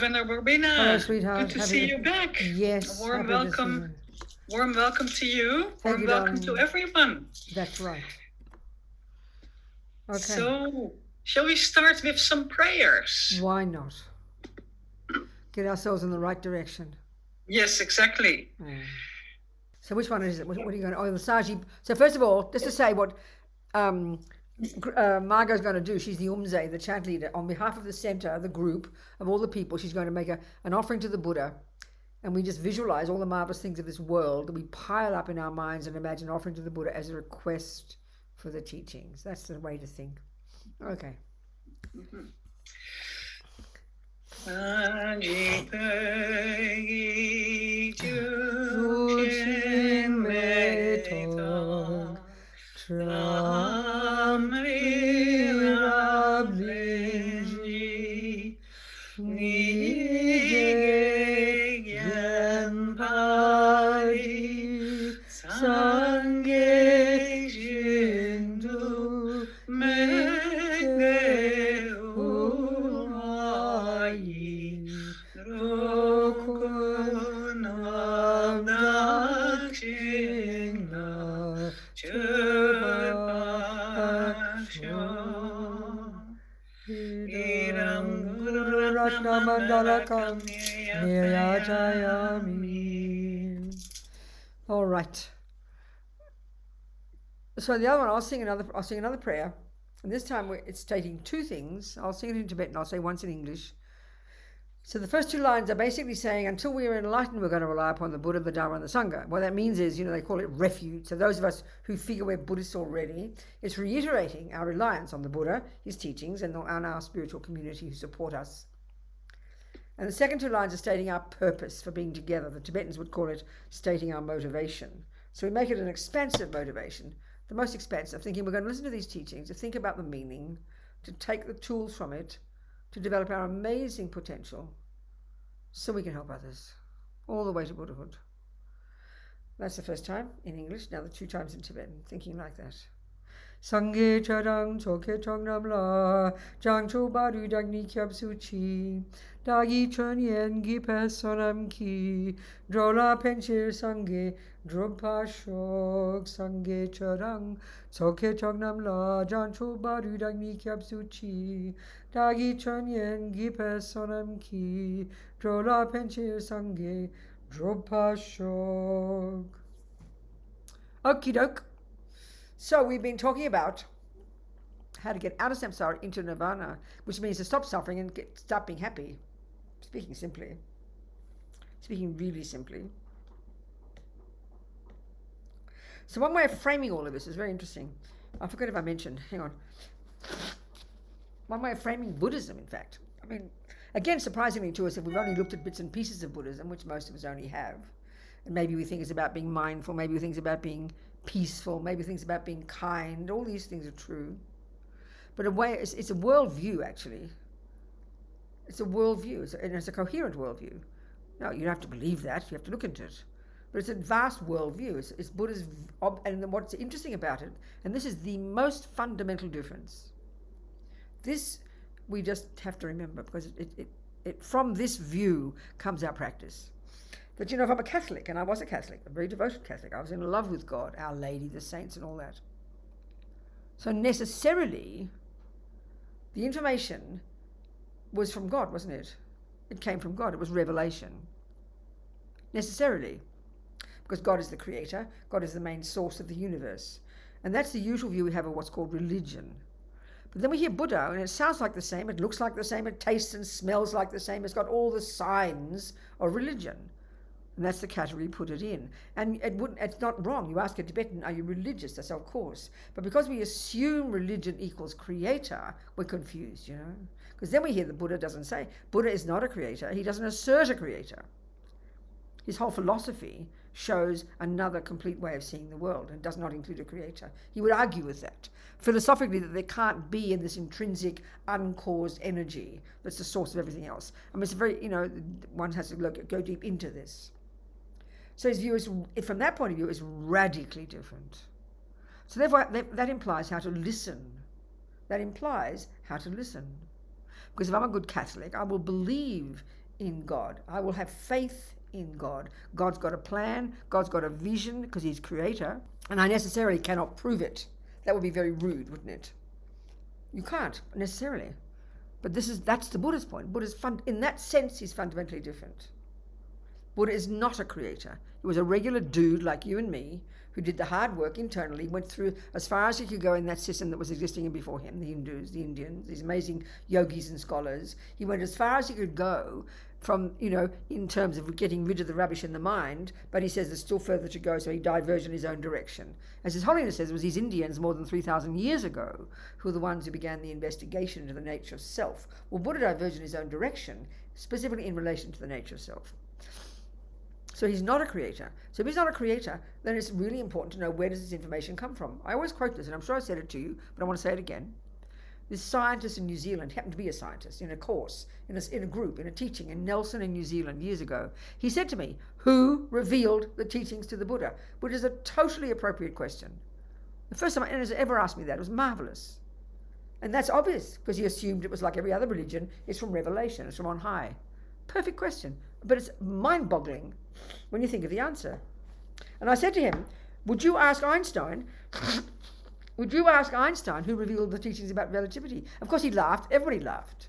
Venerable Robina. Hello, sweetheart. Good to see you back. Yes. A warm welcome. Warm welcome to you. Thank you, welcome darling. to everyone. That's right. Okay. So, shall we start with some prayers? Why not? Get ourselves in the right direction. Yes, exactly. So which one is it? What are you going to... Oh, the Saji. So first of all, just to say what Margot's going to do, she's the Umze, the chant leader, on behalf of the center, the group, of all the people, she's going to make an offering to the Buddha. And we just visualize all the marvelous things of this world that we pile up in our minds and imagine offering to the Buddha as a request for the teachings. That's the way to think. Okay. All right. So the other one, I'll sing another prayer, and this time it's stating two things. I'll sing it in Tibetan. I'll say once in English. So the first two lines are basically saying, until we are enlightened, we're going to rely upon the Buddha, the Dharma, and the Sangha. What that means is, they call it refuge. So those of us who figure we're Buddhists already, it's reiterating our reliance on the Buddha, his teachings, and on our spiritual community who support us. And the second two lines are stating our purpose for being together. The Tibetans would call it stating our motivation. So we make it an expansive motivation, the most expansive, thinking we're going to listen to these teachings, to think about the meaning, to take the tools from it, to develop our amazing potential so we can help others all the way to Buddhahood. That's the first time in English, now the two times in Tibetan, thinking like that. Sangye charang choke chongnam la jang cho baru dagni kyab suchi dagi chön yen gi personam ki drola penchir sangye dropa shok sangye charang choke chongnam la jang cho baru dagni kyab suchi dagi chön yen gi personam ki drola penchir sangye dropa shok. Okie doke. So we've been talking about how to get out of samsara into nirvana, which means to stop suffering and start being happy. Speaking really simply. So one way of framing all of this is very interesting. I forgot if I mentioned, hang on. One way of framing Buddhism, in fact. I mean, again, surprisingly to us, if we've only looked at bits and pieces of Buddhism, which most of us only have, and maybe we think it's about being mindful, maybe we think it's about being peaceful, maybe things about being kind, all these things are true. But in a way, it's a worldview, actually. It's a worldview, and it's a coherent worldview. No, you don't have to believe that, you have to look into it. But it's a vast worldview. It's Buddha's, and what's interesting about it, and this is the most fundamental difference. This we just have to remember, because it from this view comes our practice. That, if I'm a Catholic, and I was a Catholic, a very devoted Catholic, I was in love with God, Our Lady, the saints, and all that. So necessarily, the information was from God, wasn't it? It came from God. It was revelation. Necessarily. Because God is the creator. God is the main source of the universe. And that's the usual view we have of what's called religion. But then we hear Buddha, and it sounds like the same, it looks like the same, it tastes and smells like the same, it's got all the signs of religion. And that's the category put it in. And it's not wrong. You ask a Tibetan, are you religious? They say, of course. But because we assume religion equals creator, we're confused, Because then we hear the Buddha doesn't say, Buddha is not a creator. He doesn't assert a creator. His whole philosophy shows another complete way of seeing the world and does not include a creator. He would argue with that, philosophically, that there can't be in this intrinsic, uncaused energy that's the source of everything else. I mean, it's very, one has to go deep into this. So his view is, from that point of view, is radically different. So therefore, that implies how to listen. That implies how to listen. Because if I'm a good Catholic, I will believe in God. I will have faith in God. God's got a plan. God's got a vision because he's creator. And I necessarily cannot prove it. That would be very rude, wouldn't it? You can't necessarily. But that's the Buddha's point. In that sense, he's fundamentally different. Buddha is not a creator. He was a regular dude like you and me who did the hard work internally, went through as far as he could go in that system that was existing before him, the Hindus, the Indians, these amazing yogis and scholars. He went as far as he could go from, in terms of getting rid of the rubbish in the mind, but he says there's still further to go, so he diverged in his own direction. As His Holiness says, it was these Indians more than 3,000 years ago who were the ones who began the investigation into the nature of self. Well, Buddha diverged in his own direction, specifically in relation to the nature of self. So he's not a creator. So if he's not a creator, then it's really important to know where does this information come from. I always quote this, and I'm sure I said it to you, but I want to say it again. This scientist in New Zealand happened to be a scientist in a course, in a group, in a teaching in Nelson in New Zealand years ago. He said to me, who revealed the teachings to the Buddha? Which is a totally appropriate question. The first time anyone has ever asked me that, it was marvelous. And that's obvious, because he assumed it was like every other religion, it's from revelation, it's from on high. Perfect question. But it's mind-boggling when you think of the answer. And I said to him, would you ask Einstein who revealed the teachings about relativity? Of course he laughed, everybody laughed.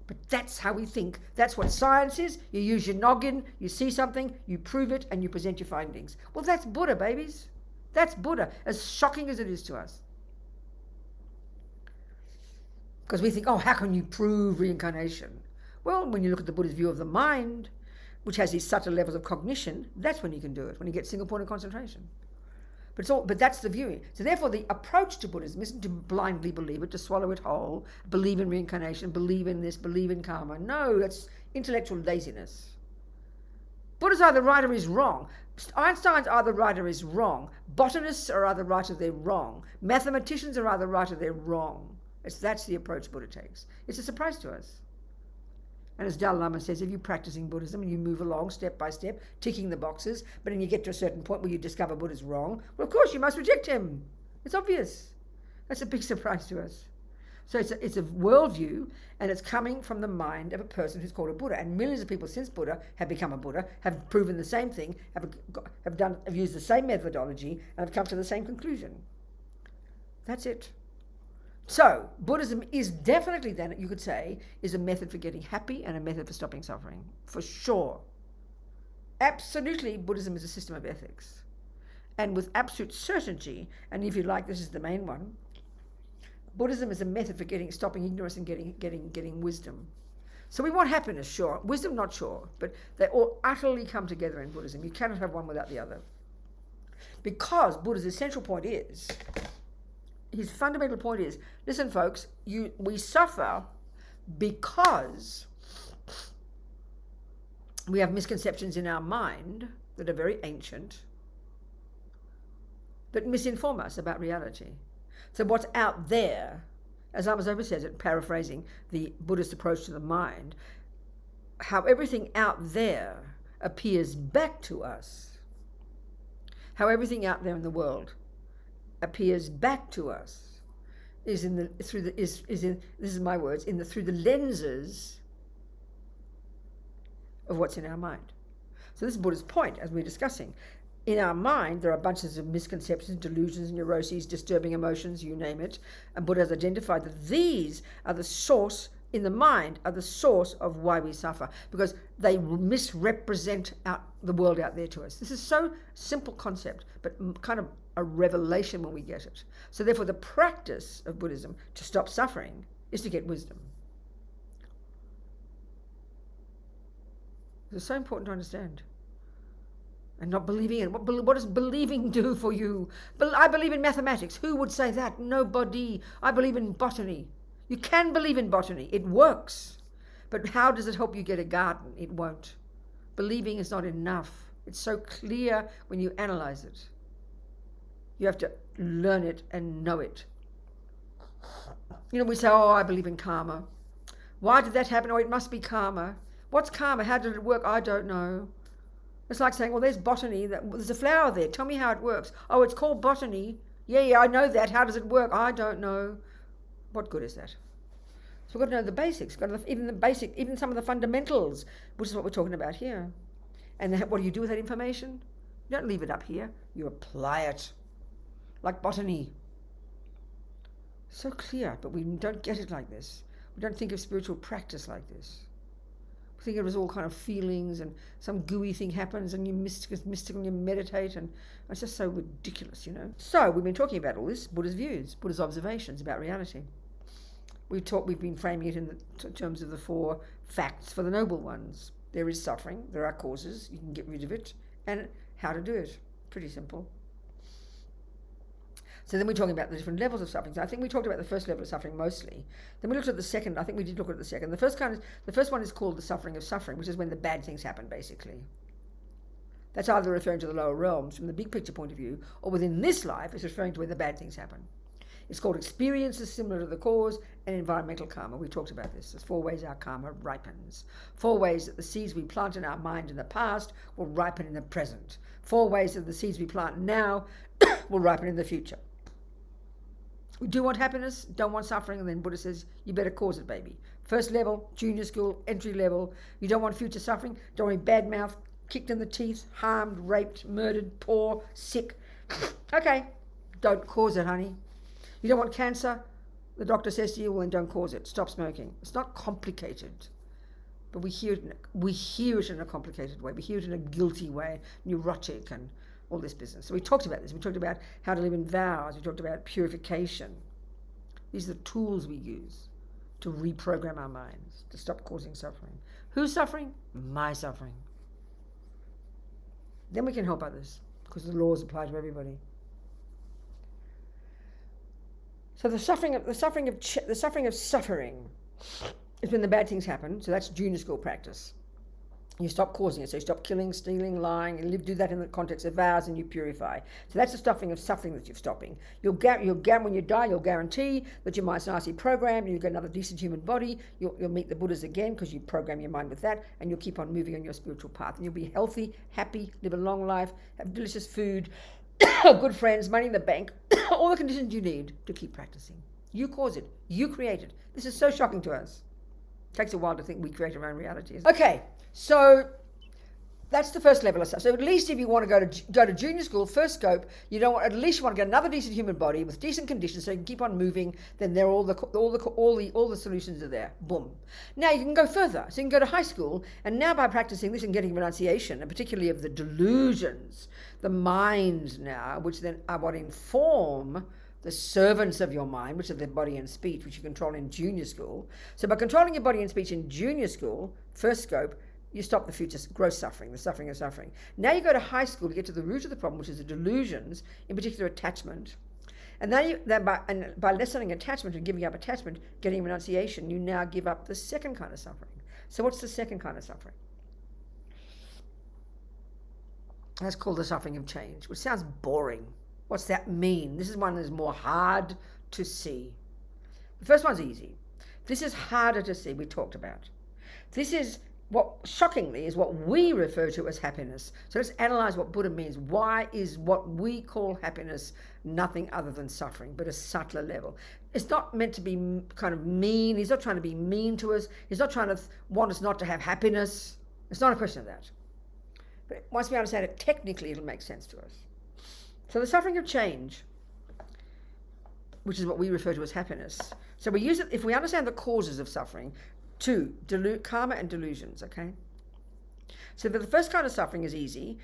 But that's how we think. That's what science is. You use your noggin, you see something, you prove it, and you present your findings. Well, that's Buddha, babies. That's Buddha, as shocking as it is to us. Because we think, how can you prove reincarnation? Well, when you look at the Buddha's view of the mind, which has these subtle levels of cognition, that's when you can do it, when you get single point of concentration. But that's the view. So therefore, the approach to Buddhism isn't to blindly believe it, to swallow it whole, believe in reincarnation, believe in this, believe in karma. No, that's intellectual laziness. Buddha's either right or he's wrong. Einstein's either right or he's wrong. Botanists are either right or they're wrong. Mathematicians are either right or they're wrong. That's the approach Buddha takes. It's a surprise to us. And as Dalai Lama says, if you're practicing Buddhism and you move along step by step, ticking the boxes, but then you get to a certain point where you discover Buddha's wrong, well, of course you must reject him. It's obvious. That's a big surprise to us. So it's a worldview, and it's coming from the mind of a person who's called a Buddha. And millions of people since Buddha have become a Buddha, have proven the same thing, have used the same methodology, and have come to the same conclusion. That's it. So, Buddhism is definitely, then, you could say, is a method for getting happy and a method for stopping suffering, for sure. Absolutely, Buddhism is a system of ethics. And with absolute certainty, and if you like, this is the main one, Buddhism is a method for stopping ignorance and getting wisdom. So we want happiness, sure. Wisdom, not sure. But they all utterly come together in Buddhism. You cannot have one without the other. Because Buddha's essential point is, his fundamental point is, listen folks, we suffer because we have misconceptions in our mind that are very ancient, that misinform us about reality. So what's out there, as Amazova says it, paraphrasing the Buddhist approach to the mind, how everything out there appears back to us, how everything out there in the world appears back to us through the lenses of what's in our mind. So this is Buddha's point, as we're discussing. In our mind, there are bunches of misconceptions, delusions, neuroses, disturbing emotions, you name it. And Buddha has identified that these are the source, in the mind, are the source of why we suffer, because they misrepresent the world out there to us. This is so simple concept, but kind of a revelation when we get it. So therefore, the practice of Buddhism to stop suffering is to get wisdom. It's so important to understand. And not believing in it. What does believing do for you? I believe in mathematics. Who would say that? Nobody. I believe in botany. You can believe in botany. It works. But how does it help you get a garden? It won't. Believing is not enough. It's so clear when you analyze it. You have to learn it and know it. We say, I believe in karma. Why did that happen? It must be karma. What's karma? How did it work? I don't know. It's like saying, there's botany. There's a flower there. Tell me how it works. It's called botany. Yeah, I know that. How does it work? I don't know. What good is that? So we've got to know the basics, even some of the fundamentals, which is what we're talking about here. And then what do you do with that information? You don't leave it up here. You apply it, like botany. So clear, but we don't get it like this. We don't think of spiritual practice like this. We think it was all kind of feelings and some gooey thing happens and you're mystical and you meditate, and it's just so ridiculous, you know. So we've been talking about all this, Buddha's views, Buddha's observations about reality. We've been framing it in terms of the 4 facts for the noble ones. There is suffering, there are causes, you can get rid of it, and how to do it. Pretty simple. So then we're talking about the different levels of suffering. So I think we talked about the first level of suffering mostly. Then we looked at the second. I think we did look at the second. The first one is called the suffering of suffering, which is when the bad things happen, basically. That's either referring to the lower realms from the big picture point of view, or within this life, it's referring to when the bad things happen. It's called experiences similar to the cause and environmental karma. We talked about this. There's 4 ways our karma ripens. 4 ways that the seeds we plant in our mind in the past will ripen in the present. 4 ways that the seeds we plant now will ripen in the future. We do want happiness, don't want suffering, and then Buddha says, you better cause it, baby. First level, junior school, entry level. You don't want future suffering, don't want bad mouth, kicked in the teeth, harmed, raped, murdered, poor, sick. Okay, don't cause it, honey. You don't want cancer, the doctor says to you, well then don't cause it, stop smoking. It's not complicated, but we hear it in a complicated way. We hear it in a guilty way, neurotic and all this business. So we talked about this. We talked about how to live in vows. We talked about purification. These are the tools we use to reprogram our minds, to stop causing suffering. Who's suffering? My suffering. Then we can help others, because the laws apply to everybody. So the suffering of suffering is when the bad things happen. So that's junior school practice. You stop causing it. So you stop killing, stealing, lying, and do that in the context of vows, and you purify. So that's the stuffing of suffering that you're stopping. When you die, you'll guarantee that your mind's nicely programmed, and you'll get another decent human body. You'll meet the Buddhas again, because you program your mind with that, and you'll keep on moving on your spiritual path. And you'll be healthy, happy, live a long life, have delicious food, good friends, money in the bank, all the conditions you need to keep practicing. You cause it. You create it. This is so shocking to us. It takes a while to think we create our own realities. Okay. So that's the first level of stuff. So at least if you want to go to junior school, first scope, at least you want to get another decent human body with decent conditions so you can keep on moving. Then there all the solutions are there. Boom. Now you can go further. So you can go to high school, and now by practicing this and getting renunciation, and particularly of the delusions, the mind now, which then are what inform the servants of your mind, which are the body and speech, which you control in junior school. So by controlling your body and speech in junior school, first scope, you stop the future gross suffering, the suffering of suffering. Now you go to high school to get to the root of the problem, which is the delusions, in particular attachment. And by lessening attachment and giving up attachment, getting renunciation, you now give up the second kind of suffering. So what's the second kind of suffering? That's called the suffering of change, which sounds boring. What's that mean? This is one that's more hard to see. The first one's easy. This is harder to see, we talked about. This is what, shockingly, is what we refer to as happiness. So let's analyze what Buddha means. Why is what we call happiness nothing other than suffering, but a subtler level? It's not meant to be kind of mean. He's not trying to be mean to us. He's not trying to want us not to have happiness. It's not a question of that. But once we understand it technically, it'll make sense to us. So the suffering of change, which is what we refer to as happiness. So we use it, if we understand the causes of suffering, two, karma and delusions, okay? So the first kind of suffering is easy,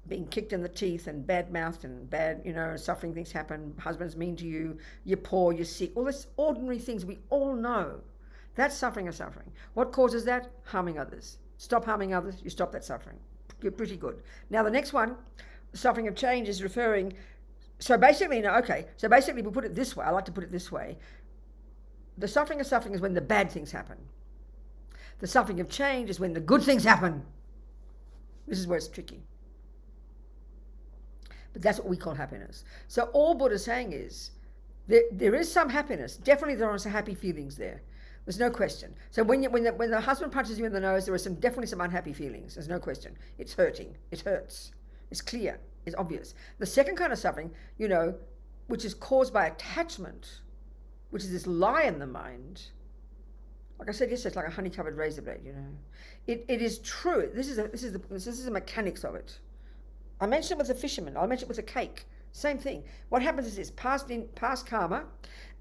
being kicked in the teeth and bad-mouthed and suffering things happen, husband's mean to you, you're poor, you're sick, all these ordinary things we all know. That's suffering of suffering. What causes that? Harming others. Stop harming others, you stop that suffering. You're pretty good. Now the next one, suffering of change, is referring, so basically we put it this way, I like to put it this way. The suffering of suffering is when the bad things happen. The suffering of change is when the good things happen. This is where it's tricky. But that's what we call happiness. So all Buddha's saying is, there is some happiness. Definitely there are some happy feelings there. There's no question. So when the husband punches you in the nose, there are definitely some unhappy feelings. There's no question. It's hurting. It hurts. It's clear. It's obvious. The second kind of suffering, which is caused by attachment, which is this lie in the mind, Like I said yesterday, it's like a honey-covered razor blade, you know. It is true. This is the mechanics of it. I mentioned it with a fisherman. I mentioned it with a cake. Same thing. What happens is this: past karma,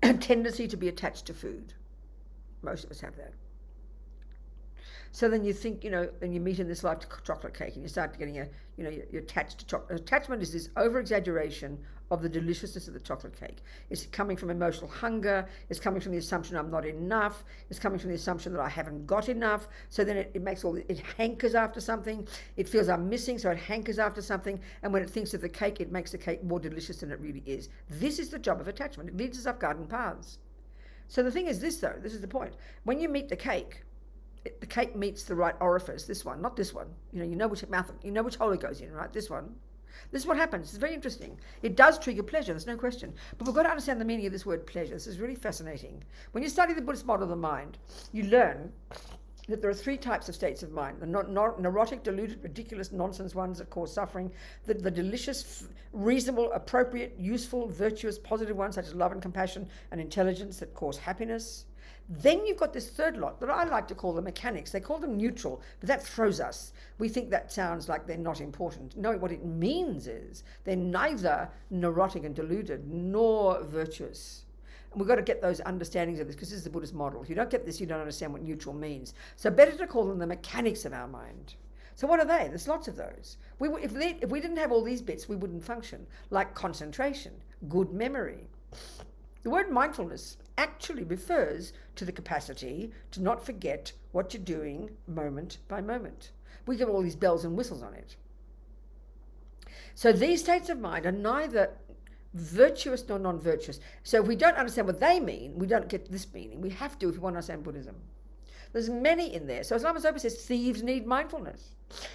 a tendency to be attached to food. Most of us have that. So then you think, you know, then you meet in this life to chocolate cake, and you start getting you're attached to chocolate. Attachment is this over-exaggeration of the deliciousness of the chocolate cake. It's coming from emotional hunger. It's coming from the assumption I'm not enough. It's coming from the assumption that I haven't got enough. So then it hankers after something. It feels I'm missing, so it hankers after something. And when it thinks of the cake, it makes the cake more delicious than it really is. This is the job of attachment. It leads us up garden paths. So the thing is this, though. This is the point. When you meet the cake meets the right orifice. This one, not this one. You know which mouth, you know which hole it goes in, right? This one. This is what happens. It's very interesting. It does trigger pleasure, there's no question. But we've got to understand the meaning of this word pleasure. This is really fascinating. When you study the Buddhist model of the mind, you learn that there are three types of states of mind: the neurotic, deluded, ridiculous, nonsense ones that cause suffering, the delicious, reasonable, appropriate, useful, virtuous, positive ones such as love and compassion and intelligence that cause happiness. Then you've got this third lot that I like to call the mechanics. They call them neutral, but that throws us. We think that sounds like they're not important. No, what it means is they're neither neurotic and deluded nor virtuous. And we've got to get those understandings of this, because this is the Buddhist model. If you don't get this, you don't understand what neutral means. So better to call them the mechanics of our mind. So what are they? There's lots of those. If we didn't have all these bits, we wouldn't function, like concentration, good memory. The word mindfulness actually refers to the capacity to not forget what you're doing moment by moment. We get all these bells and whistles on it. So these states of mind are neither virtuous nor non-virtuous. So if we don't understand what they mean, we don't get this meaning. We have to if we want to understand Buddhism. There's many in there. So as Lama Zopa says, thieves need mindfulness.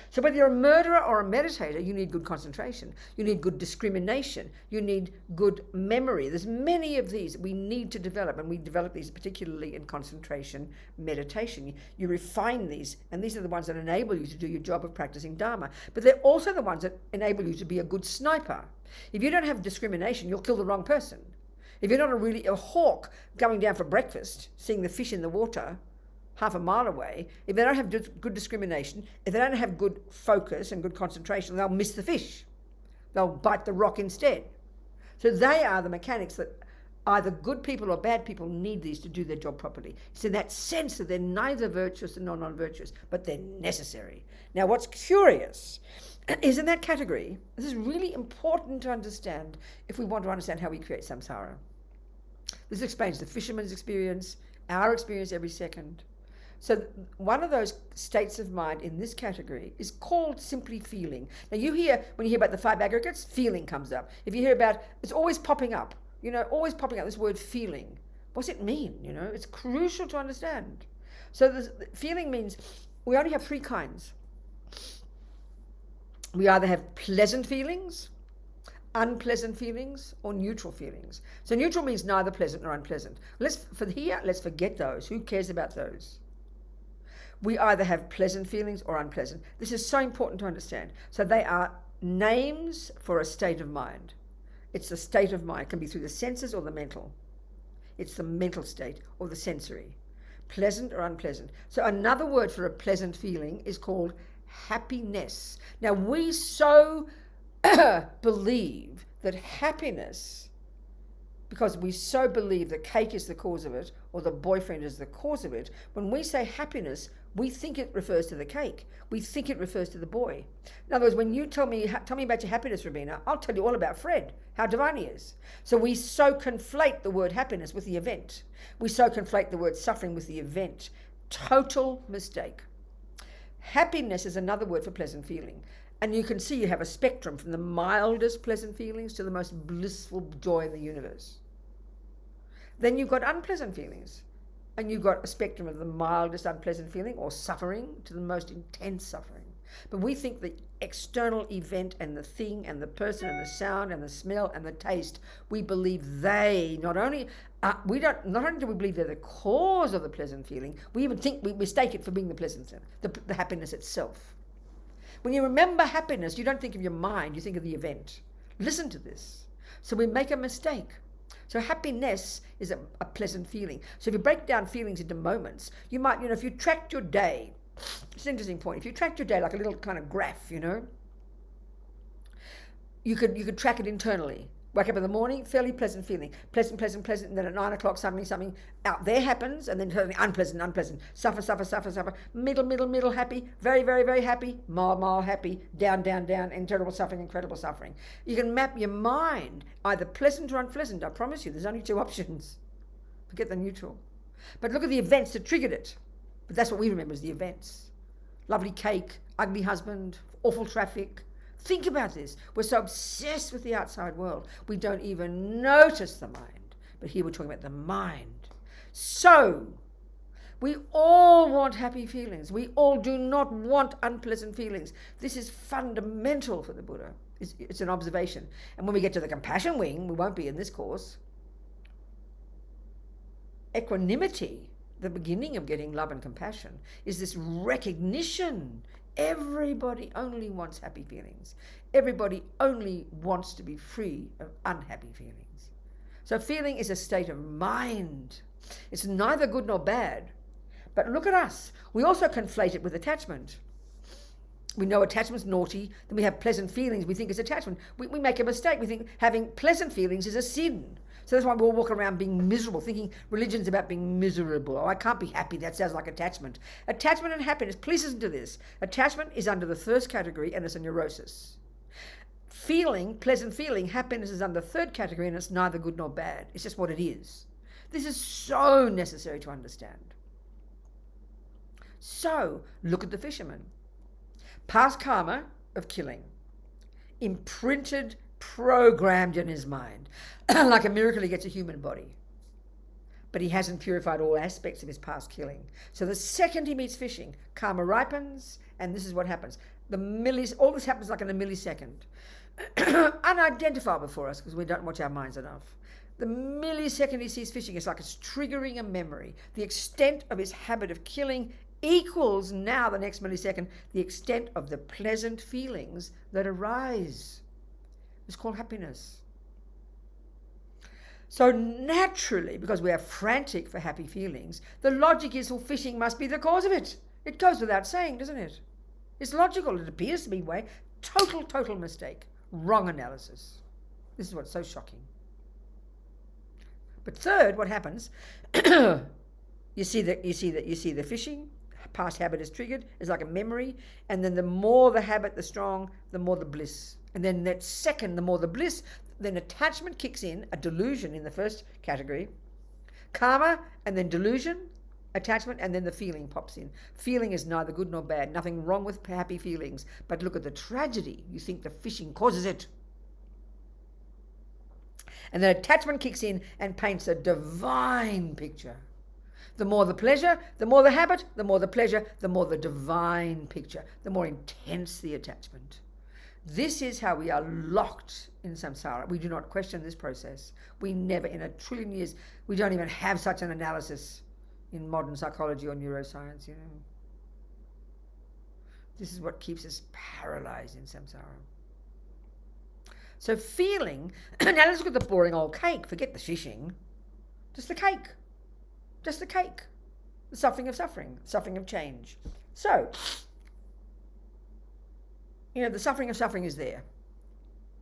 So whether you're a murderer or a meditator, you need good concentration. You need good discrimination. You need good memory. There's many of these we need to develop, and we develop these particularly in concentration meditation. You refine these, and these are the ones that enable you to do your job of practicing Dharma. But they're also the ones that enable you to be a good sniper. If you don't have discrimination, you'll kill the wrong person. If you're not a hawk going down for breakfast, seeing the fish in the water half a mile away, if they don't have good discrimination, if they don't have good focus and good concentration, they'll miss the fish. They'll bite the rock instead. So they are the mechanics that either good people or bad people need these to do their job properly. It's in that sense that they're neither virtuous nor non-virtuous, but they're necessary. Now what's curious is in that category, this is really important to understand if we want to understand how we create samsara. This explains the fisherman's experience, our experience every second. So one of those states of mind in this category is called simply feeling. Now when you hear about the five aggregates, feeling comes up. If you hear about, it's always popping up, always popping up, this word feeling. What's it mean? It's crucial to understand. So feeling means we only have three kinds. We either have pleasant feelings, unpleasant feelings, or neutral feelings. So neutral means neither pleasant nor unpleasant. Let's forget those. Who cares about those? We either have pleasant feelings or unpleasant. This is so important to understand. So they are names for a state of mind. It's the state of mind. It can be through the senses or the mental. It's the mental state or the sensory. Pleasant or unpleasant. So another word for a pleasant feeling is called happiness. Now we so believe that happiness, because we so believe the cake is the cause of it or the boyfriend is the cause of it, when we say happiness, we think it refers to the cake. We think it refers to the boy. In other words, when you tell me about your happiness, Robina, I'll tell you all about Fred, how divine he is. So we so conflate the word happiness with the event. We so conflate the word suffering with the event. Total mistake. Happiness is another word for pleasant feeling. And you can see you have a spectrum from the mildest pleasant feelings to the most blissful joy in the universe. Then you've got unpleasant feelings. And you've got a spectrum of the mildest unpleasant feeling or suffering to the most intense suffering. But we think the external event and the thing and the person and the sound and the smell and the taste, we believe they not only do we believe they're the cause of the pleasant feeling, we even think we mistake it for being the pleasant feeling, the happiness itself. When you remember happiness, you don't think of your mind, you think of the event. Listen to this. So we make a mistake. So happiness is a pleasant feeling. So if you break down feelings into moments, you might, if you tracked your day, it's an interesting point. If you tracked your day like a little kind of graph, you could track it internally. Wake up in the morning, fairly pleasant feeling, pleasant, and then at 9 o'clock something out there happens, and then suddenly unpleasant, suffer, middle, happy, very, very, very happy, mild, happy, down, incredible suffering. You can map your mind either pleasant or unpleasant. I promise you, there's only two options. Forget the neutral. But look at the events that triggered it. But that's what we remember as the events. Lovely cake, ugly husband, awful traffic. Think about this. We're so obsessed with the outside world, we don't even notice the mind. But here we're talking about the mind. So, we all want happy feelings. We all do not want unpleasant feelings. This is fundamental for the Buddha. It's an observation. And when we get to the compassion wing, we won't be in this course. Equanimity, the beginning of getting love and compassion, is this recognition. Everybody only wants happy feelings. Everybody only wants to be free of unhappy feelings. So feeling is a state of mind. It's neither good nor bad. But look at us. We also conflate it with attachment. We know attachment's naughty, then we have pleasant feelings, we think it's attachment. We make a mistake. We think having pleasant feelings is a sin. So that's why we all walk around being miserable, thinking religion's about being miserable. Oh, I can't be happy. That sounds like attachment. Attachment and happiness, please listen to this. Attachment is under the first category and it's a neurosis. Pleasant feeling, happiness is under the third category and it's neither good nor bad. It's just what it is. This is so necessary to understand. So, look at the fisherman. Past karma of killing, imprinted, programmed in his mind. Like a miracle, he gets a human body. But he hasn't purified all aspects of his past killing. So the second he meets fishing, karma ripens, and this is what happens. All this happens like in a millisecond. Unidentifiable for us, because we don't watch our minds enough. The millisecond he sees fishing, it's like it's triggering a memory. The extent of his habit of killing equals now, the next millisecond, the extent of the pleasant feelings that arise. It's called happiness. So naturally, because we are frantic for happy feelings, the logic is, well, fishing must be the cause of it. It goes without saying, doesn't it? It's logical. It appears to be way. Total mistake. Wrong analysis. This is what's so shocking. But third, what happens? you see the fishing. Past habit is triggered. It's like a memory. And then the more the habit, the strong, the more the bliss. And then that second, the more the bliss, then attachment kicks in, a delusion in the first category. Karma, and then delusion, attachment, and then the feeling pops in. Feeling is neither good nor bad. Nothing wrong with happy feelings. But look at the tragedy. You think the fishing causes it. And then attachment kicks in and paints a divine picture. The more the pleasure, the more the habit, the more the pleasure, the more the divine picture, the more intense the attachment. This is how we are locked in samsara. We do not question this process. We never, in a trillion years, we don't even have such an analysis in modern psychology or neuroscience, This is what keeps us paralyzed in samsara. So feeling, now let's look at the boring old cake. Forget the fishing. Just the cake. Just the cake. The suffering of change. So, the suffering of suffering is there.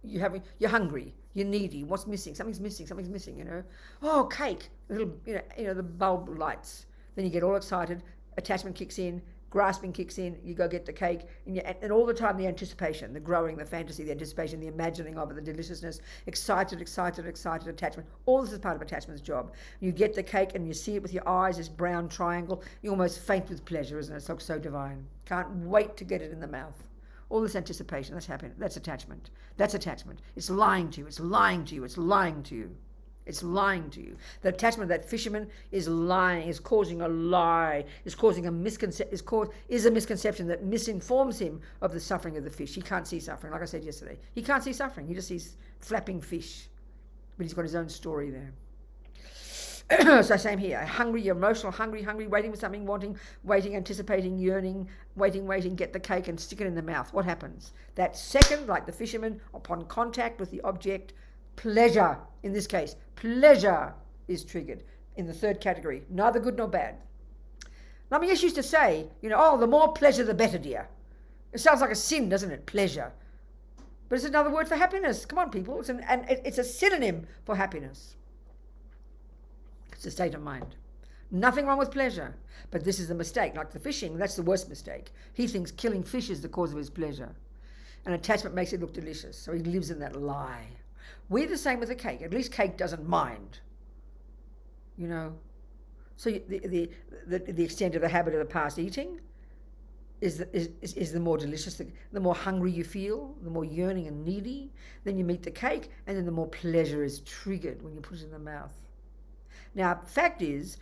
You're hungry, you're needy, what's missing? Something's missing, Oh, cake, the bulb lights. Then you get all excited, attachment kicks in, grasping kicks in, you go get the cake, and all the time the anticipation, the growing, the fantasy, the anticipation, the imagining of it, the deliciousness, excited, attachment. All this is part of attachment's job. You get the cake and you see it with your eyes, this brown triangle, you almost faint with pleasure, isn't it? It looks so divine. Can't wait to get it in the mouth. All this anticipation, that's happening. That's attachment. It's lying to you. The attachment of that fisherman is lying, is causing a lie, is causing a misconception that misinforms him of the suffering of the fish. He can't see suffering, like I said yesterday. He can't see suffering. He just sees flapping fish. But he's got his own story there. So same here. Hungry, you're emotional, hungry, waiting for something, waiting, anticipating, yearning, waiting, get the cake and stick it in the mouth. What happens? That second, like the fisherman, upon contact with the object, pleasure, in this case, pleasure is triggered in the third category, neither good nor bad. Now, I used to say, oh, the more pleasure, the better, dear. It sounds like a sin, doesn't it? Pleasure. But it's another word for happiness. Come on, people. It's a synonym for happiness. It's a state of mind. Nothing wrong with pleasure. But this is the mistake. Like the fishing, that's the worst mistake. He thinks killing fish is the cause of his pleasure. And attachment makes it look delicious. So he lives in that lie. We're the same with the cake. At least cake doesn't mind. So the extent of the habit of the past eating is the more delicious, the more hungry you feel, the more yearning and needy. Then you meet the cake, and then the more pleasure is triggered when you put it in the mouth. Now, fact is,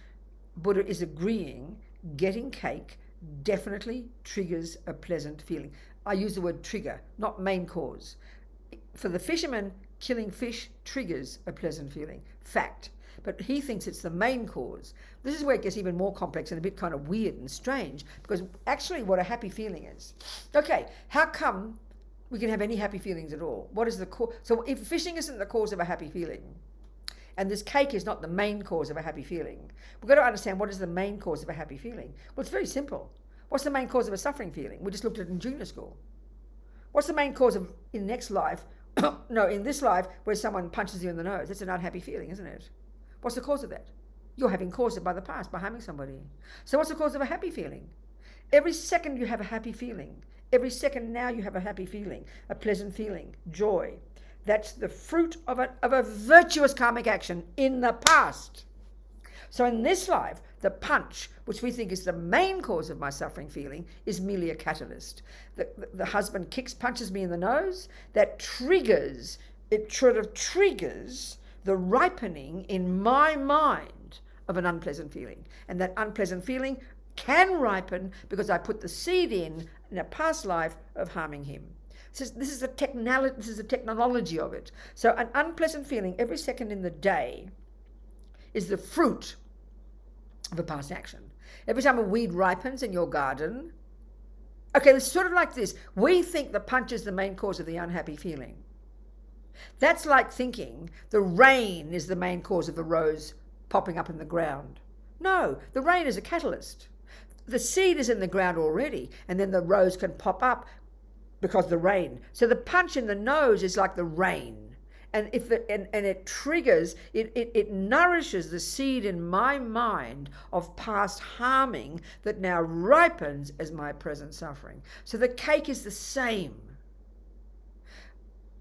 Buddha is agreeing getting cake definitely triggers a pleasant feeling. I use the word trigger, not main cause. For the fisherman, killing fish triggers a pleasant feeling. Fact. But he thinks it's the main cause. This is where it gets even more complex and a bit kind of weird and strange, because actually what a happy feeling is. Okay, how come we can have any happy feelings at all? What is the cause? So if fishing isn't the cause of a happy feeling, and this cake is not the main cause of a happy feeling, we've got to understand what is the main cause of a happy feeling. Well, it's very simple. What's the main cause of a suffering feeling? We just looked at it in junior school. What's the main cause of, in next life, in this life, where someone punches you in the nose? It's an unhappy feeling, isn't it? What's the cause of that? You're having caused it by the past, by harming somebody. So what's the cause of a happy feeling? Every second you have a happy feeling. Every second now you have a happy feeling, a pleasant feeling, joy. That's the fruit of a virtuous karmic action in the past. So in this life, the punch, which we think is the main cause of my suffering feeling, is merely a catalyst. The husband punches me in the nose. That triggers the ripening in my mind of an unpleasant feeling. And that unpleasant feeling can ripen because I put the seed in a past life of harming him. This is the technology of it. So an unpleasant feeling every second in the day is the fruit of a past action. Every time a weed ripens in your garden, okay, it's sort of like this. We think the punch is the main cause of the unhappy feeling. That's like thinking the rain is the main cause of the rose popping up in the ground. No, the rain is a catalyst. The seed is in the ground already, and then the rose can pop up because of the rain. So the punch in the nose is like the rain. And it triggers, it nourishes the seed in my mind of past harming that now ripens as my present suffering. So the cake is the same.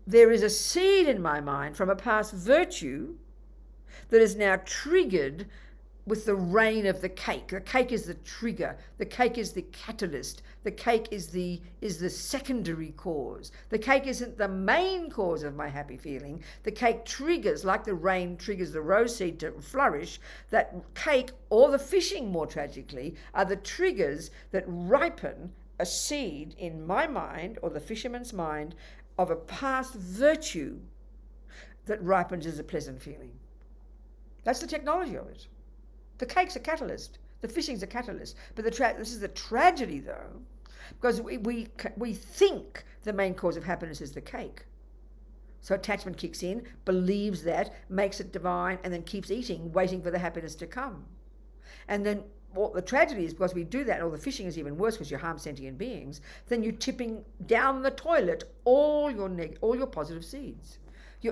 There is a seed in my mind from a past virtue that is now triggered with the rain of the cake. The cake is the trigger. The cake is the catalyst. The cake is the secondary cause. The cake isn't the main cause of my happy feeling. The cake triggers, like the rain triggers the rose seed to flourish. That cake, or the fishing more tragically, are the triggers that ripen a seed in my mind, or the fisherman's mind, of a past virtue that ripens as a pleasant feeling. That's the technology of it. The cake's a catalyst. The fishing's a catalyst. But this is the tragedy, though, because we think the main cause of happiness is the cake. So attachment kicks in, believes that, makes it divine, and then keeps eating, waiting for the happiness to come. And then the tragedy is, because we do that, or the fishing is even worse because you harm sentient beings, then you're tipping down the toilet all your positive seeds.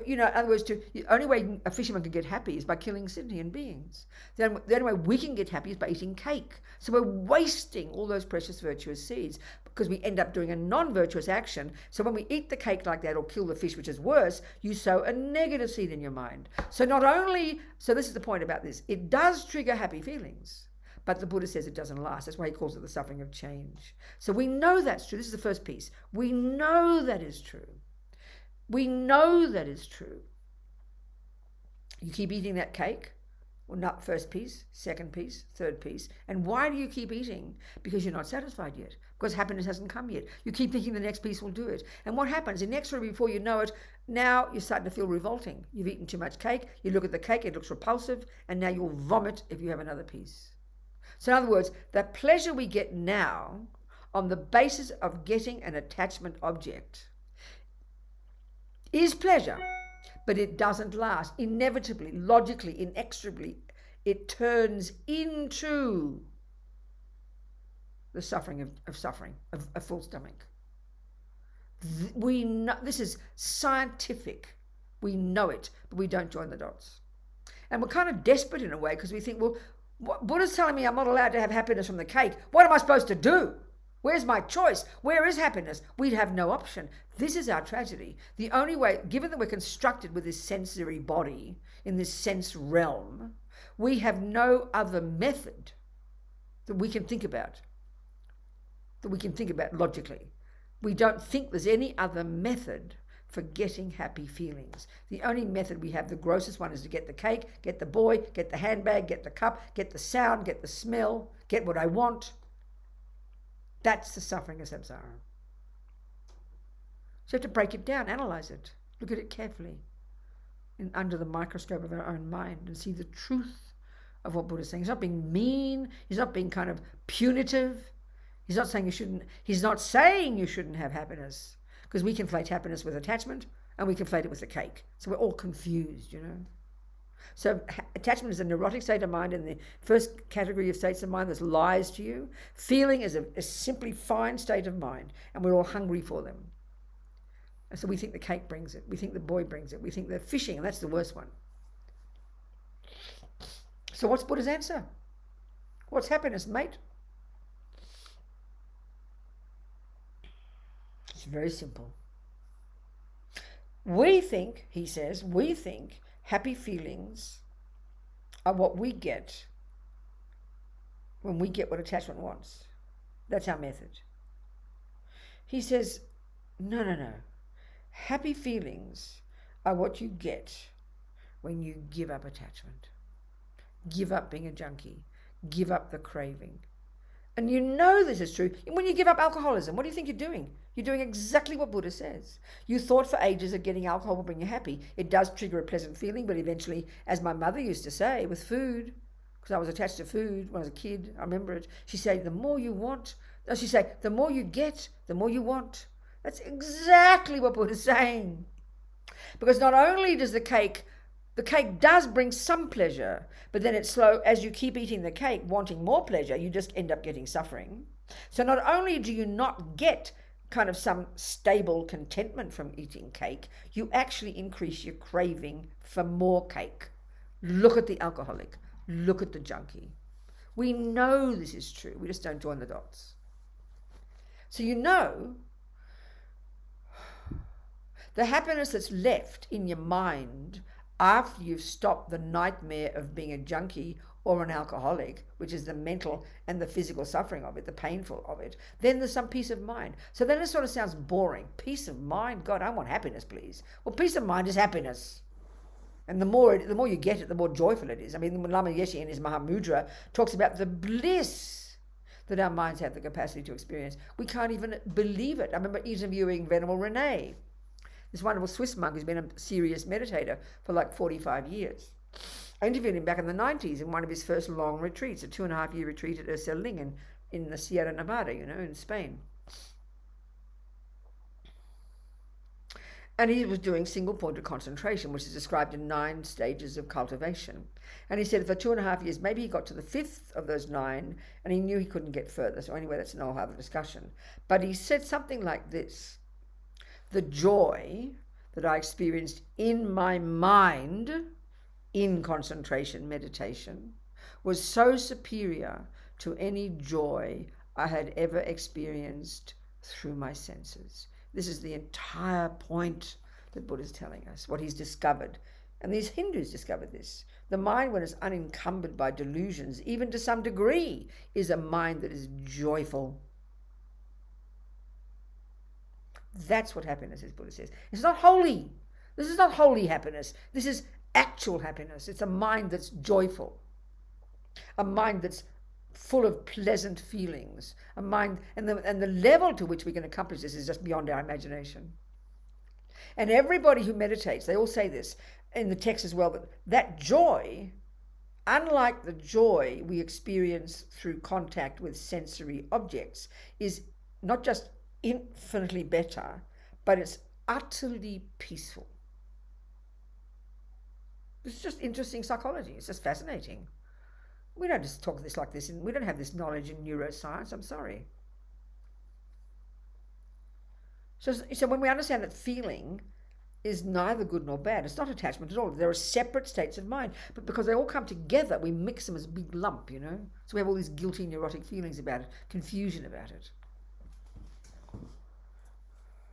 In other words, the only way a fisherman can get happy is by killing sentient beings. The only way we can get happy is by eating cake. So we're wasting all those precious virtuous seeds because we end up doing a non-virtuous action. So when we eat the cake like that or kill the fish, which is worse, you sow a negative seed in your mind. So this is the point about this. It does trigger happy feelings, but the Buddha says it doesn't last. That's why he calls it the suffering of change. So we know that's true. This is the first piece. We know that is true. We know that is true. You keep eating that cake, well, not first piece, second piece, third piece. And why do you keep eating? Because you're not satisfied yet. Because happiness hasn't come yet. You keep thinking the next piece will do it. And what happens? Inexorably, before you know it, now you're starting to feel revolting. You've eaten too much cake. You look at the cake, it looks repulsive, and now you'll vomit if you have another piece. So in other words, the pleasure we get now on the basis of getting an attachment object is pleasure, but it doesn't last. Inevitably, logically, inexorably, it turns into the suffering of a full stomach. We know this is scientific. We know it, but we don't join the dots. And we're kind of desperate in a way because we think, well, Buddha's telling me I'm not allowed to have happiness from the cake. What am I supposed to do? Where's my choice? Where is happiness? We'd have no option. This is our tragedy. The only way, given that we're constructed with this sensory body, in this sense realm, we have no other method that we can think about, logically. We don't think there's any other method for getting happy feelings. The only method we have, the grossest one, is to get the cake, get the boy, get the handbag, get the cup, get the sound, get the smell, get what I want. That's the suffering of samsara. So you have to break it down, analyze it, look at it carefully under the microscope of our own mind and see the truth of what Buddha's saying. He's not being mean, he's not being kind of punitive. He's not saying you shouldn't have happiness, because we conflate happiness with attachment and we conflate it with the cake. So we're all confused, So attachment is a neurotic state of mind, and the first category of states of mind that's lies to you. Feeling is a simply fine state of mind, and we're all hungry for them. And so we think the cake brings it, we think the boy brings it, we think they're fishing, and that's the worst one. So what's Buddha's answer? What's happiness, mate? It's very simple. He says, we think happy feelings are what we get when we get what attachment wants. That's our method. He says, no. Happy feelings are what you get when you give up attachment. Give up being a junkie. Give up the craving. And this is true. When you give up alcoholism, what do you think you're doing? You're doing exactly what Buddha says. You thought for ages that getting alcohol will bring you happy. It does trigger a pleasant feeling, but eventually, as my mother used to say, with food, because I was attached to food when I was a kid, I remember it, she'd say, the more you get, the more you want. That's exactly what Buddha's saying. Because not only does the cake does bring some pleasure, but then it's slow. As you keep eating the cake, wanting more pleasure, you just end up getting suffering. So not only do you not get kind of some stable contentment from eating cake, you actually increase your craving for more cake. Look at the alcoholic. Look at the junkie. We know this is true. We just don't join the dots. So the happiness that's left in your mind after you've stopped the nightmare of being a junkie or an alcoholic, which is the mental and the physical suffering of it, the painful of it, then there's some peace of mind. So then it sort of sounds boring. Peace of mind? God, I want happiness, please. Well, peace of mind is happiness. And the more you get it, the more joyful it is. I mean, when Lama Yeshe in his Mahamudra talks about the bliss that our minds have the capacity to experience. We can't even believe it. I remember interviewing Venerable Rene, this wonderful Swiss monk who's been a serious meditator for like 45 years. I interviewed him back in the 90s in one of his first long retreats, a 2.5-year retreat at Erceling in the Sierra Nevada, in Spain. And he was doing single-pointed concentration, which is described in 9 stages of cultivation. And he said for 2.5 years, maybe he got to the 5th of those 9, and he knew he couldn't get further. So anyway, that's no other discussion. But he said something like this: the joy that I experienced in my mind in concentration meditation was so superior to any joy I had ever experienced through my senses. This is the entire point that Buddha's telling us, what he's discovered. And these Hindus discovered this. The mind, when it's unencumbered by delusions, even to some degree, is a mind that is joyful. That's what happiness is, Buddha says. It's not holy. This is not holy happiness. This is actual happiness. It's a mind that's joyful, a mind that's full of pleasant feelings, a mind, and the level to which we can accomplish this is just beyond our imagination. And everybody who meditates, they all say this in the text as well, that joy, unlike the joy we experience through contact with sensory objects, is not just infinitely better, but it's utterly peaceful. It's just interesting psychology. It's just fascinating. We don't just talk this like this, and we don't have this knowledge in neuroscience. I'm sorry. So when we understand that feeling is neither good nor bad, it's not attachment at all. There are separate states of mind, but because they all come together, we mix them as a big lump, you know? So we have all these guilty, neurotic feelings about it, confusion about it.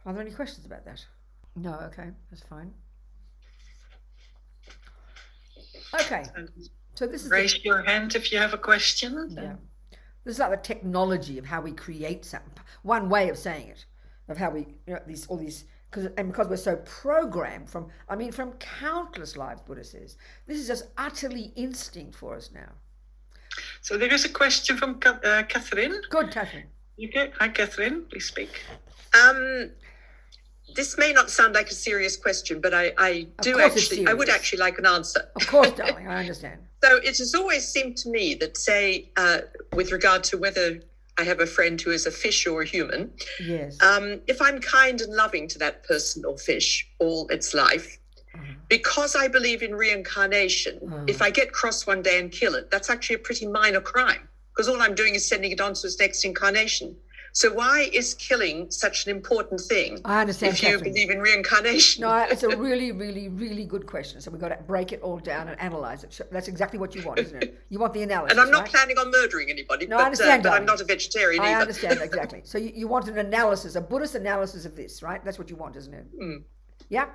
Are there any questions about that? No, okay, that's fine. Okay, so this is... Raise your hand if you have a question. Yeah. This is like the technology of how we create something. One way of saying it, of how we, you know, because we're so programmed from countless lives, Buddha says. This is just utterly instinct for us now. So there is a question from Catherine. Good, Catherine. Okay. Hi, Catherine. Please speak. This may not sound like a serious question, but I would actually like an answer. Of course, darling, I understand. So it has always seemed to me that, say, with regard to whether I have a friend who is a fish or a human, yes. If I'm kind and loving to that person or fish all its life, because I believe in reincarnation, if I get cross one day and kill it, that's actually a pretty minor crime, because all I'm doing is sending it on to its next incarnation. So why is killing such an important thing? I understand, if you Catherine. believe in reincarnation? No, it's a really, really, really good question. So we've got to break it all down and analyse it. That's exactly what you want, isn't it? You want the analysis, and I'm not right? planning on murdering anybody, no, I understand, but I'm not a vegetarian either. I understand, exactly. So you want an analysis, a Buddhist analysis of this, right? That's what you want, isn't it? Mm. Yeah?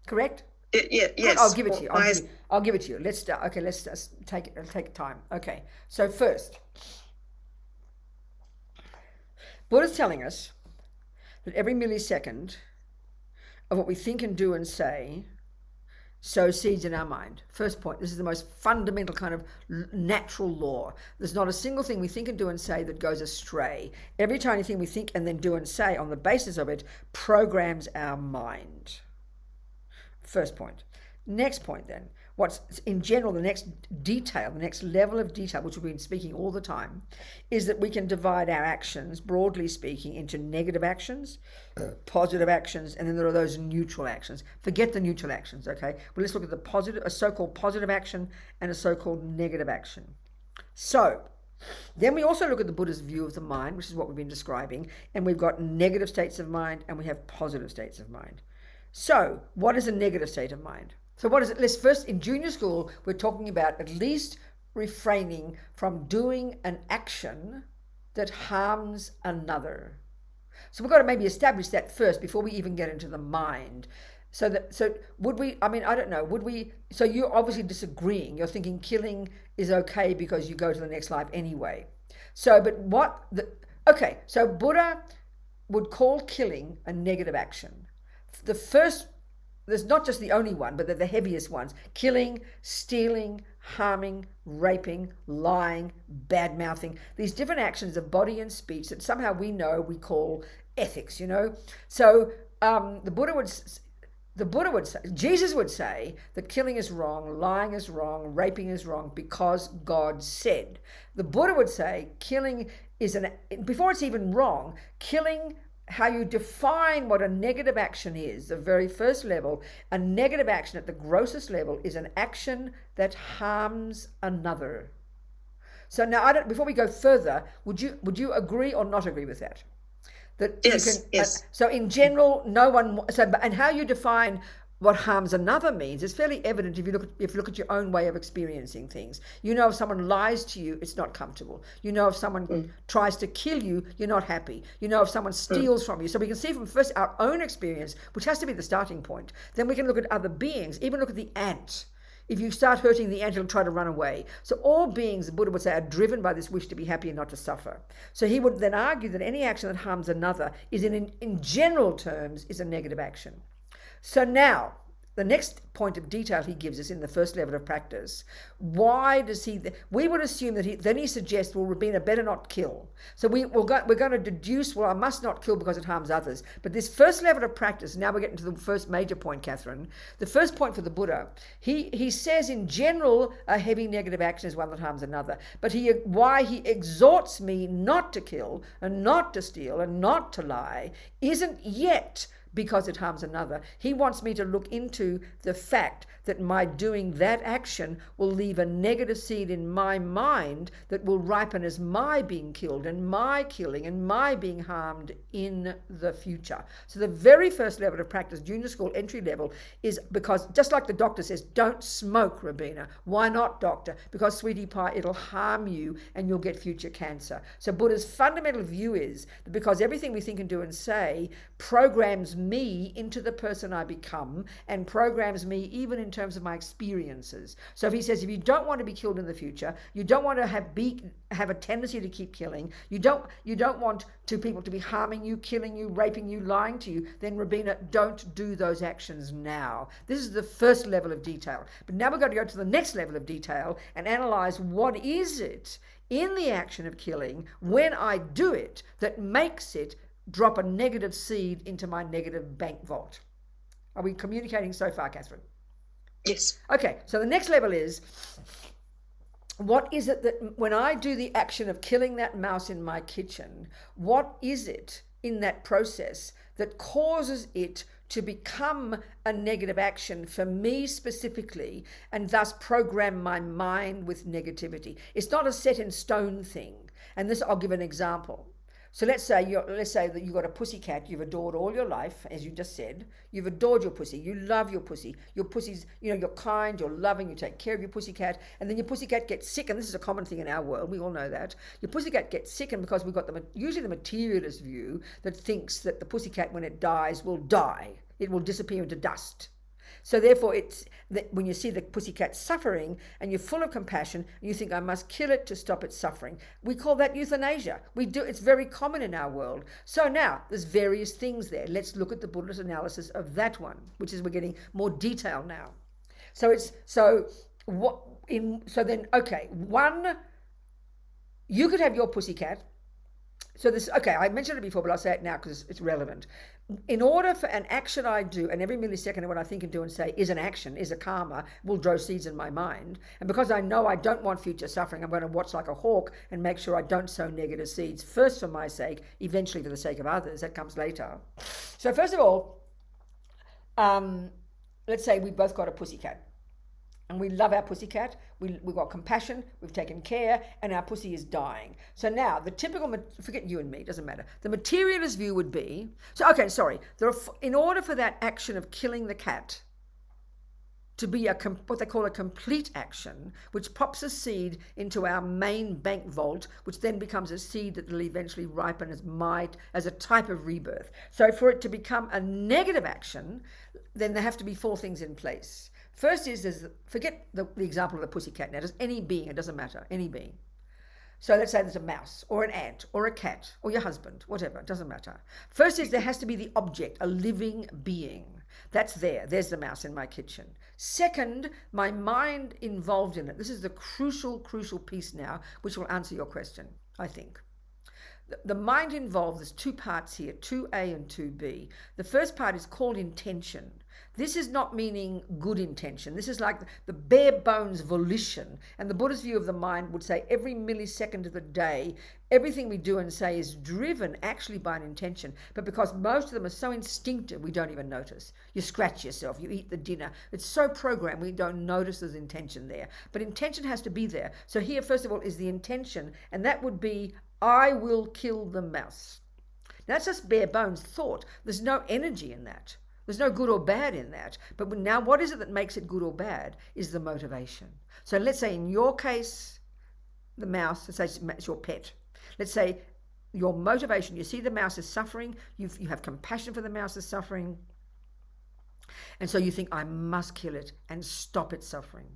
Correct? Yes. I'll give it to you. I'll give it to you. Let's start. Okay, let's take time. Okay, so first, Buddha's telling us that every millisecond of what we think and do and say sows seeds in our mind. First point, this is the most fundamental kind of natural law. There's not a single thing we think and do and say that goes astray. Every tiny thing we think and then do and say on the basis of it programs our mind. First point. Next point then, what's in general the next detail, the next level of detail, which we've been speaking all the time, is that we can divide our actions, broadly speaking, into negative actions, positive actions, and then there are those neutral actions. Forget the neutral actions, okay? Well, let's look at a so-called positive action and a so-called negative action. So, then we also look at the Buddha's view of the mind, which is what we've been describing, and we've got negative states of mind and we have positive states of mind. So, what is a negative state of mind? So what is it? Let's first, in junior school, we're talking about at least refraining from doing an action that harms another. So we've got to maybe establish that first before we even get into the mind. So would we, I don't know, would we, so you're obviously disagreeing. You're thinking killing is okay because you go to the next life anyway. So, so Buddha would call killing a negative action. The first, there's not just the only one, but they're the heaviest ones. Killing, stealing, harming, raping, lying, bad-mouthing. These different actions of body and speech that somehow we know we call ethics, you know. So the Buddha would say, Jesus would say that killing is wrong, lying is wrong, raping is wrong because God said. The Buddha would say killing is before it's even wrong, killing, how you define what a negative action is, the very first level, a negative action at the grossest level is an action that harms another. So now, before we go further, would you agree or not agree with that? That yes. So in general, no one. So and how you define what harms another means is fairly evident if you look at your own way of experiencing things. You know, if someone lies to you, it's not comfortable. You know, if someone tries to kill you, you're not happy. You know, if someone steals from you. So we can see from first our own experience, which has to be the starting point. Then we can look at other beings, even look at the ant. If you start hurting the ant, it'll try to run away. So all beings, the Buddha would say, are driven by this wish to be happy and not to suffer. So he would then argue that any action that harms another is in general terms is a negative action. So now, the next point of detail he gives us in the first level of practice, why does he, we would assume that he suggests, well, Robina, better not kill. So we're going to deduce, well, I must not kill because it harms others. But this first level of practice, now we're getting to the first major point, Catherine. The first point for the Buddha, he says in general, a heavy negative action is one that harms another. But why he exhorts me not to kill and not to steal and not to lie isn't yet because it harms another. He wants me to look into the fact that my doing that action will leave a negative seed in my mind that will ripen as my being killed and my killing and my being harmed in the future. So the very first level of practice, junior school entry level, is because just like the doctor says, don't smoke, Robina. Why not, doctor? Because, sweetie pie, it'll harm you and you'll get future cancer. So Buddha's fundamental view is that because everything we think and do and say programs me into the person I become and programs me even in terms of my experiences. So if he says, if you don't want to be killed in the future, you don't want to have a tendency to keep killing, you don't want people to be harming you, killing you, raping you, lying to you, then Robina, don't do those actions now. This is the first level of detail. But now we're going to go to the next level of detail and analyze what is it in the action of killing when I do it that makes it drop a negative seed into my negative bank vault. Are we communicating so far, Catherine? Yes. Okay, so the next level is, what is it that when I do the action of killing that mouse in my kitchen, what is it in that process that causes it to become a negative action for me specifically and thus program my mind with negativity? It's not a set in stone thing. And this, I'll give an example. So let's say that you've got a pussycat you've adored all your life, as you just said. You've adored your pussy. You love your pussy. Your pussy's, you're kind, you're loving, you take care of your pussycat, and then your pussycat gets sick, and this is a common thing in our world. We all know that. Your pussycat gets sick, and because we've got usually the materialist view that thinks that the pussycat, when it dies, will die. It will disappear into dust. So therefore, it's that when you see the pussycat suffering and you're full of compassion, you think, I must kill it to stop its suffering. We call that euthanasia. It's very common in our world. So now there's various things there. Let's look at the Buddhist analysis of that one, which is we're getting more detail now. You could have your pussycat. So this, okay, I mentioned it before, but I'll say it now because it's relevant. In order for an action I do, and every millisecond of what I think and do and say is an action, is a karma, will grow seeds in my mind. And because I know I don't want future suffering, I'm going to watch like a hawk and make sure I don't sow negative seeds, first for my sake, eventually for the sake of others. That comes later. So first of all, let's say we've both got a pussycat. And we love our pussycat, we've got compassion, we've taken care, and our pussy is dying. So now, the typical, forget you and me, doesn't matter. The materialist view would be, in order for that action of killing the cat to be what they call a complete action, which pops a seed into our main bank vault, which then becomes a seed that will eventually ripen as a type of rebirth. So for it to become a negative action, then there have to be four things in place. First forget the example of the pussycat now, just any being, it doesn't matter, any being. So let's say there's a mouse or an ant or a cat or your husband, whatever, it doesn't matter. First is there has to be the object, a living being. There's the mouse in my kitchen. Second, my mind involved in it. This is the crucial piece now, which will answer your question, I think. The mind involved, there's two parts here, 2A and 2B. The first part is called intention. This is not meaning good intention. This is like the bare bones volition. And the Buddhist view of the mind would say every millisecond of the day, everything we do and say is driven actually by an intention. But because most of them are so instinctive, we don't even notice. You scratch yourself, you eat the dinner. It's so programmed, we don't notice there's intention there. But intention has to be there. So here, first of all, is the intention. And that would be, I will kill the mouse. Now, that's just bare bones thought. There's no energy in that. There's no good or bad in that. But now what is it that makes it good or bad is the motivation. So let's say in your case, the mouse, let's say it's your pet. Let's say your motivation, you see the mouse is suffering, you have compassion for the mouse's suffering, and so you think, I must kill it and stop its suffering.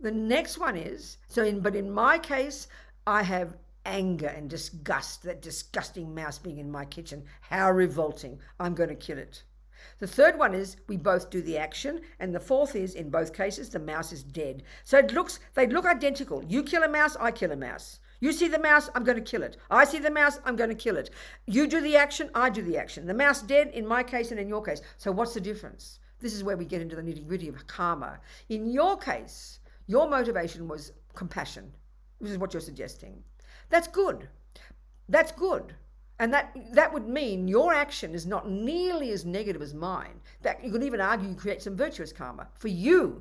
The next one is, but in my case, I have anger and disgust, that disgusting mouse being in my kitchen. How revolting. I'm going to kill it. The third one is we both do the action, and the fourth is, in both cases, the mouse is dead. So they look identical. You kill a mouse, I kill a mouse. You see the mouse, I'm going to kill it. I see the mouse, I'm going to kill it. You do the action, I do the action. The mouse dead in my case and in your case. So what's the difference? This is where we get into the nitty-gritty of karma. In your case, your motivation was compassion, which is what you're suggesting. That's good. That's good. And that would mean your action is not nearly as negative as mine. In fact, you could even argue you create some virtuous karma for you,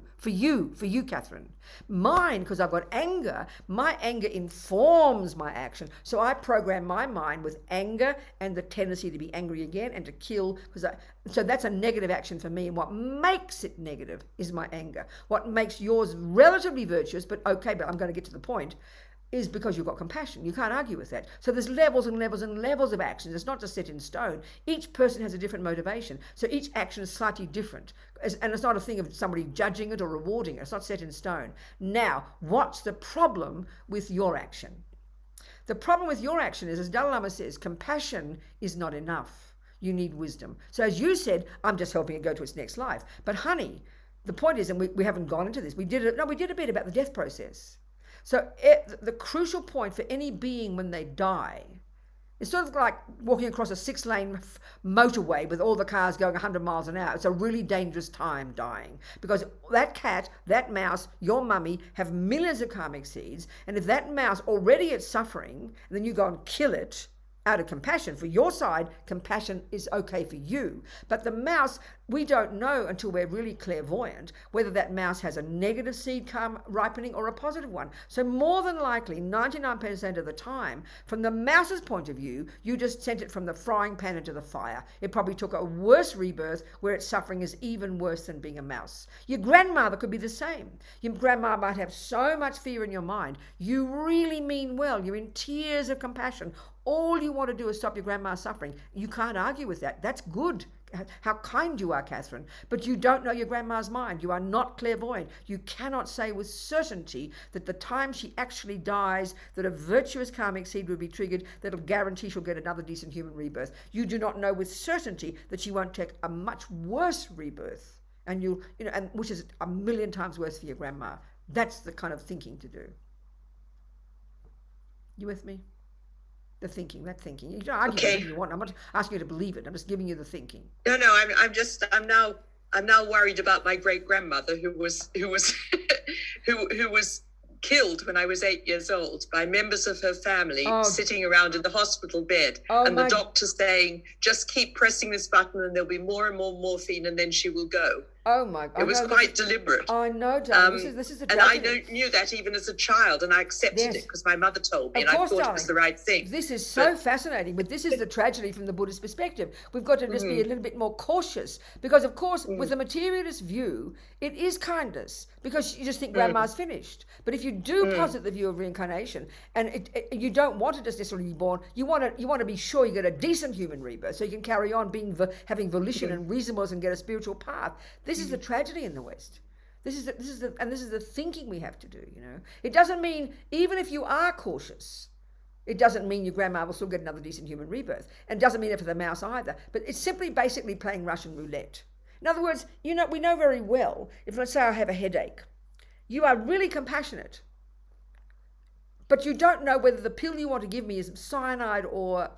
Catherine. Mine, because I've got anger, my anger informs my action. So I program my mind with anger and the tendency to be angry again and to kill. So that's a negative action for me. And what makes it negative is my anger. What makes yours relatively virtuous, but okay, but I'm going to get to the point, is because you've got compassion. You can't argue with that. So there's levels and levels and levels of actions. It's not just set in stone. Each person has a different motivation. So each action is slightly different. And it's not a thing of somebody judging it or rewarding it. It's not set in stone. Now, what's the problem with your action? The problem with your action is, as Dalai Lama says, compassion is not enough. You need wisdom. So as you said, I'm just helping it go to its next life. But honey, the point is, and we haven't gone into this, we did a bit about the death process. So the crucial point for any being when they die, it's sort of like walking across a 6-lane motorway with all the cars going 100 miles an hour. It's a really dangerous time dying, because that cat, that mouse, your mummy have millions of karmic seeds. And if that mouse already is suffering, and then you go and kill it out of compassion for your side, compassion is okay for you. But the mouse, we don't know until we're really clairvoyant whether that mouse has a negative seed ripening or a positive one. So more than likely, 99% of the time, from the mouse's point of view, you just sent it from the frying pan into the fire. It probably took a worse rebirth where its suffering is even worse than being a mouse. Your grandmother could be the same. Your grandma might have so much fear in your mind. You really mean well. You're in tears of compassion. All you want to do is stop your grandma's suffering. You can't argue with that. That's good. How kind you are, Catherine. But you don't know your grandma's mind. You are not clairvoyant. You cannot say with certainty that the time she actually dies, that a virtuous karmic seed will be triggered that'll guarantee she'll get another decent human rebirth. You do not know with certainty that she won't take a much worse rebirth, and and which is 1,000,000 times worse for your grandma. That's the kind of thinking to do. You with me? That thinking. You can argue whatever you want. I'm not asking you to believe it. I'm just giving you the thinking. No, I'm now worried about my great grandmother who was killed when I was 8 years old by members of her family, sitting around in the hospital bed, and the doctor saying, just keep pressing this button and there'll be more and more morphine and then she will go. Oh my God. It was quite deliberate. I know, darling. This is a and I knew that even as a child, and I accepted it because my mother told me, and I thought it was the right thing. This is so fascinating, but this is the tragedy from the Buddhist perspective. We've got to just be a little bit more cautious, because of course, with the materialist view, it is kindness, because you just think grandma's finished. But if you do posit the view of reincarnation, and you don't want to just necessarily be born, you want to be sure you get a decent human rebirth, so you can carry on having volition and reasonableness and get a spiritual path. This is the tragedy in the West. This is the thinking we have to do. It doesn't mean, even if you are cautious, it doesn't mean your grandma will still get another decent human rebirth, and doesn't mean it for the mouse either. But it's simply basically playing Russian roulette. In other words, we know very well, if let's say I have a headache, you are really compassionate, but you don't know whether the pill you want to give me is cyanide or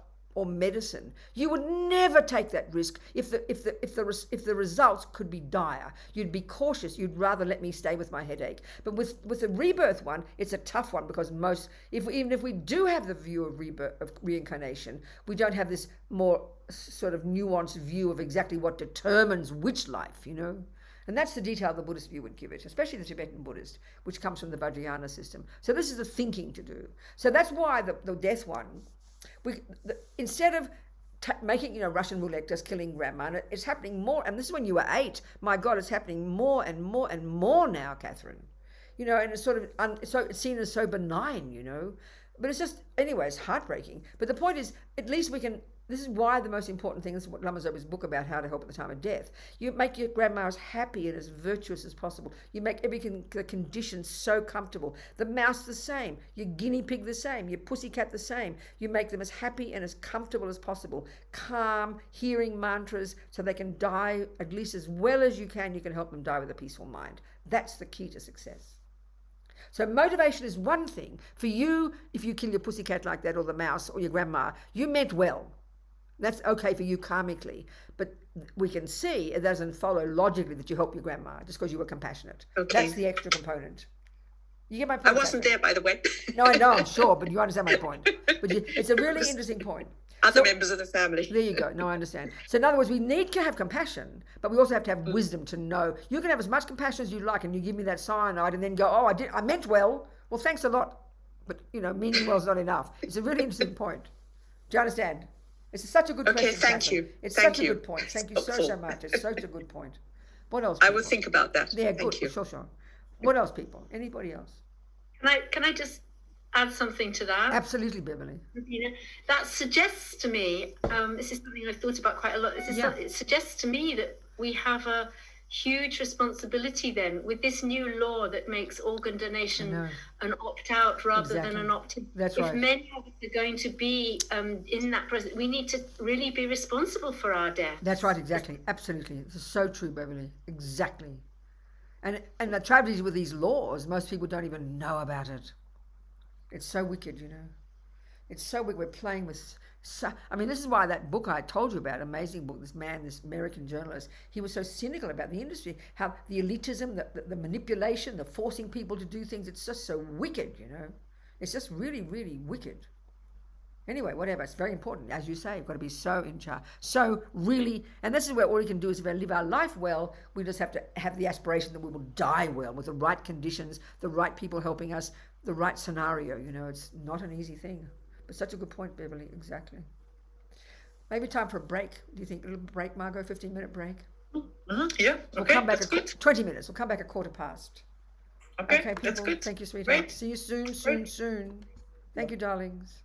medicine. You would never take that risk if the results could be dire. You'd be cautious. You'd rather let me stay with my headache. But with the rebirth one, it's a tough one, because even if we do have the view of reincarnation, we don't have this more sort of nuanced view of exactly what determines which life, And that's the detail the Buddhist view would give it, especially the Tibetan Buddhist, which comes from the Vajrayana system. So this is the thinking to do. So that's why the death one, instead of making Russian roulette, just killing grandma, and it's happening more. And this is when you were 8. My God, it's happening more and more and more now, Catherine. And it's sort of it's seen as so benign, But it's just, anyway, it's heartbreaking. But the point is, at least we can. This is why the most important thing, this is what Lama Zopa's book about, how to help at the time of death. You make your grandma as happy and as virtuous as possible. You make the conditions so comfortable. The mouse the same. Your guinea pig the same. Your pussycat the same. You make them as happy and as comfortable as possible. Calm, hearing mantras, so they can die at least as well as you can. You can help them die with a peaceful mind. That's the key to success. So motivation is one thing. For you, if you kill your pussycat like that, or the mouse, or your grandma, you meant well. That's okay for you karmically, but we can see it doesn't follow logically that you help your grandma just because you were compassionate. Okay. That's the extra component. You get my point? I wasn't there, by the way. No, I know, I'm sure, but you understand my point. But it's a really interesting point. Other members of the family. There you go. No, I understand. So in other words, we need to have compassion, but we also have to have wisdom to know. You can have as much compassion as you like, and you give me that cyanide, and then go, "Oh, I meant well." Well, thanks a lot, but meaning well is not enough. It's a really interesting point. Do you understand? It's such a good question. Okay, thank Catherine. you. It's Thank such you. a good point. Thank you Helpful. so much. It's such a good point. What else? I will people? think about that. Yeah, Thank good. you. Sure. What else, people? Anybody else? Can I just add something to that? Absolutely, Beverly. That suggests to me, this is something I've thought about quite a lot. It suggests to me that we have a huge responsibility then with this new law that makes organ donation an opt-out rather than an opt-in. That's if right. many of us are going to be in that process, we need to really be responsible for our death. That's right, exactly. Absolutely. It's so true, Beverly. Exactly. And the tragedy with these laws, most people don't even know about it. It's so wicked, It's so wicked. We're playing with... this is why that book I told you about, amazing book, this American journalist, he was so cynical about the industry, how the elitism, the manipulation, the forcing people to do things, it's just so wicked, It's just really, really wicked. Anyway, whatever, it's very important. As you say, you've got to be so in charge. So really, and this is where all we can do is if we live our life well, we just have to have the aspiration that we will die well with the right conditions, the right people helping us, the right scenario. It's not an easy thing. But such a good point, Beverly, exactly. Maybe time for a break. Do you think a little break, Margot? 15-minute break? Mm-hmm. Yeah, We'll come back that's good. 20 minutes. We'll come back 15:15. Okay, People, that's good. Thank you, sweetheart. Great. See you soon. Thank you, darlings.